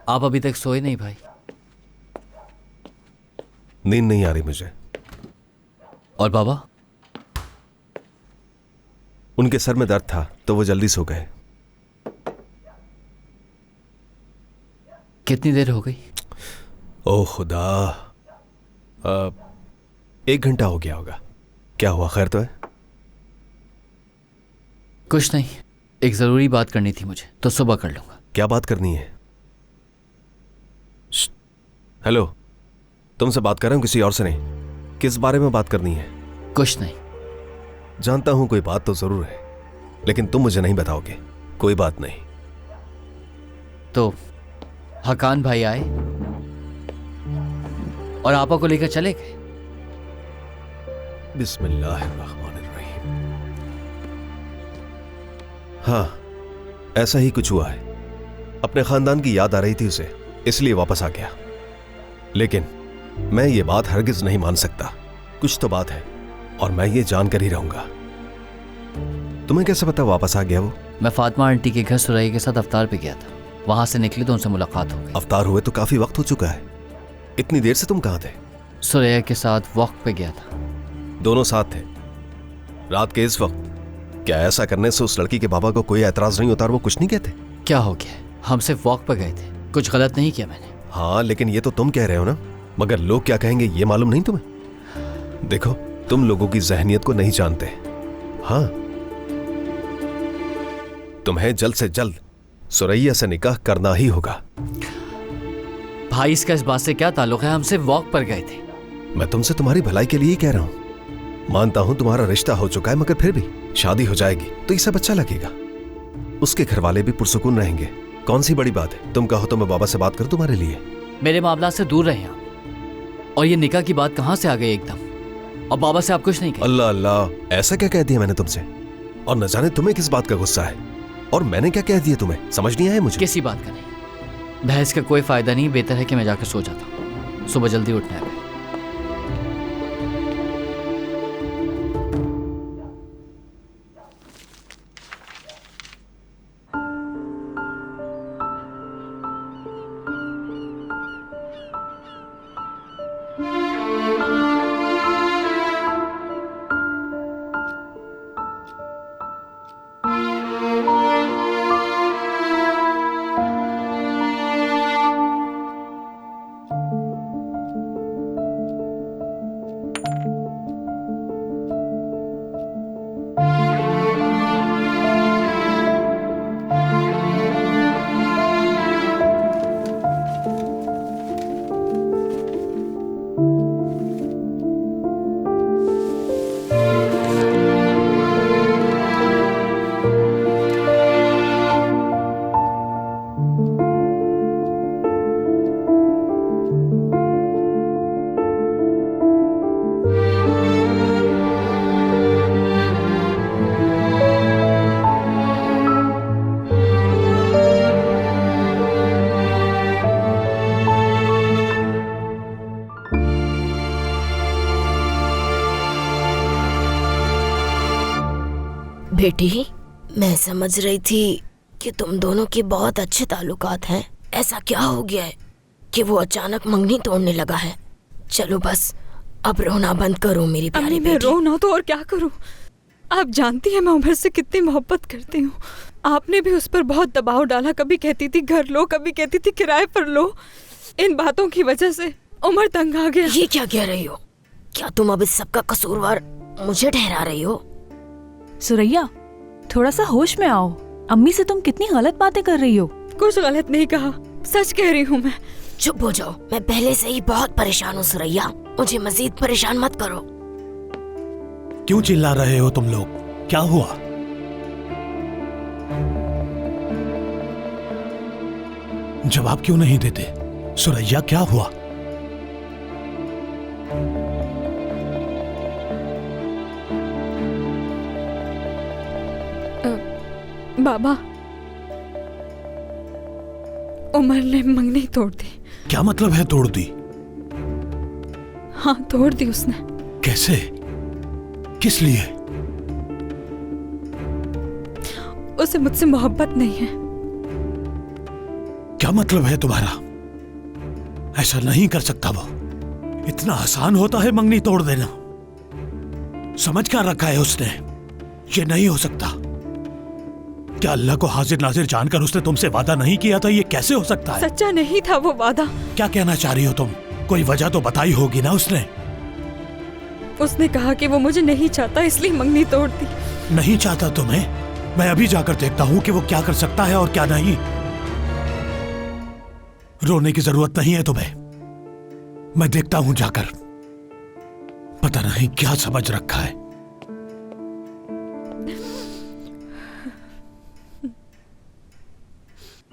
आप अभी तक सोए नहीं भाई? नींद नहीं आ रही मुझे। और बाबा? उनके सर में दर्द था तो वो जल्दी सो गए। कितनी देर हो गई? ओह खुदा, 1 घंटा हो गया होगा। क्या हुआ, खैर तो है? कुछ नहीं, एक जरूरी बात करनी थी मुझे, तो सुबह कर लूंगा। क्या बात करनी है? हेलो, तुमसे बात कर रहा हूं, किसी और से नहीं। किस बारे में बात करनी है? कुछ नहीं। जानता हूं कोई बात तो जरूर है, लेकिन तुम मुझे नहीं बताओगे। कोई बात नहीं। तो हकान भाई आए और आपा को लेकर चले गए। बिस्मिल्लाहिर्रहमानिर्रहीम। हाँ, ऐसा ही कुछ हुआ है। अपने खानदान की याद आ रही थी उसे, इसलिए वापस आ गया। लेकिन मैं ये बात हरगिज नहीं मान सकता। कुछ तो बात है और मैं ये जानकर ही रहूंगा। तुम्हें कैसे पता वापस आ गया वो? मैं फातिमा आंटी के घर सुरैया के साथ अफ्तार पे गया था। वहां से निकले तो उनसे मुलाकात हो गई। अफ्तार हुए तो काफी वक्त हो चुका है। इतनी देर से तुम कहां थे? सुरैया के साथ वॉक पे गया था। दोनों साथ थे रात के इस वक्त? क्या ऐसा करने से उस लड़की के बाबा को कोई एतराज नहीं होता और वो कुछ नहीं कहते? क्या हो गया, हम सिर्फ वॉक पे गए थे, कुछ गलत नहीं किया मैंने। हाँ, लेकिन ये तो तुम कह रहे हो ना, मगर लोग क्या कहेंगे ये मालूम नहीं तुम्हें? देखो, तुम लोगों की जहनियत को नहीं जानते। हाँ, तुम्हें जल्द से जल्द सुरैया से निकाह करना ही होगा। भाई, इसका इस बात से क्या ताल्लुक है? हम सिर्फ वॉक पर गए थे। मैं तुमसे तुम्हारी भलाई के लिए ही कह रहा हूं। मानता हूं तुम्हारा रिश्ता हो चुका है, मगर फिर भी शादी हो जाएगी तो ये सब अच्छा लगेगा। उसके घर वाले भी पुरसुकून रहेंगे। कौन सी बड़ी बात है? तुम कहो तो मैं बाबा से बात करूं तुम्हारे लिए। मेरे मामला से दूर रहे आप। और ये निकाह की बात कहां से आ गई एकदम? और बाबा से आप कुछ नहीं कहे? अल्लाह अल्लाह, ऐसा क्या कह दिया मैंने तुमसे? और न जाने तुम्हें किस बात का गुस्सा है, और मैंने क्या कह दिया तुम्हें समझ नहीं आया मुझे? किसी बात का नहीं। बहस का कोई फायदा नहीं, बेहतर है कि मैं जाकर सो जाता हूं। सुबह जल्दी उठना है। बेटी, मैं समझ रही थी कि तुम दोनों के बहुत अच्छे ताल्लुकात हैं। ऐसा क्या हो गया है कि वो अचानक मंगनी तोड़ने लगा है? चलो बस अब रोना बंद करो मेरी प्यारी बेटी। मैं रो ना तो और क्या करूं? आप जानती हैं मैं उमर से कितनी मोहब्बत करती हूँ। आपने भी उस पर बहुत दबाव डाला। कभी कहती थी घर लो, कभी कहती थी किराए पर लो। इन बातों की वजह से उमर तंग आ गया। ये क्या कह रही हो? क्या तुम अब इस सबका कसूरवार मुझे ठहरा रही हो? सुरैया, थोड़ा सा होश में आओ। अम्मी से तुम कितनी गलत बातें कर रही हो। कुछ गलत नहीं कहा, सच कह रही हूँ मैं। चुप हो जाओ, मैं पहले से ही बहुत परेशान हूँ सुरैया। मुझे मजीद परेशान मत करो। क्यों चिल्ला रहे हो तुम लोग? क्या हुआ? जवाब क्यों नहीं देते? सुरैया, क्या हुआ? बाबा, उमर ने मंगनी तोड़ दी। क्या मतलब है तोड़ दी? हाँ, तोड़ दी उसने। कैसे? किस लिए? उसे मुझसे मोहब्बत नहीं है। क्या मतलब है तुम्हारा? ऐसा नहीं कर सकता वो। इतना आसान होता है मंगनी तोड़ देना? समझ क्या रखा है उसने? ये नहीं हो सकता। क्या अल्लाह को हाजिर नाजिर जानकर उसने तुमसे वादा नहीं किया था? ये कैसे हो सकता है? सच्चा नहीं था वो वादा। क्या कहना चाह रही हो तुम? कोई वजह तो बताई होगी ना उसने? उसने कहा कि वो मुझे नहीं चाहता, इसलिए मंगनी तोड़ दी। नहीं चाहता तुम्हें? मैं अभी जाकर देखता हूं कि वो क्या कर सकता है और क्या नहीं। रोने की जरूरत नहीं है तुम्हें। मैं देखता हूं जाकर। पता नहीं क्या समझ रखा है।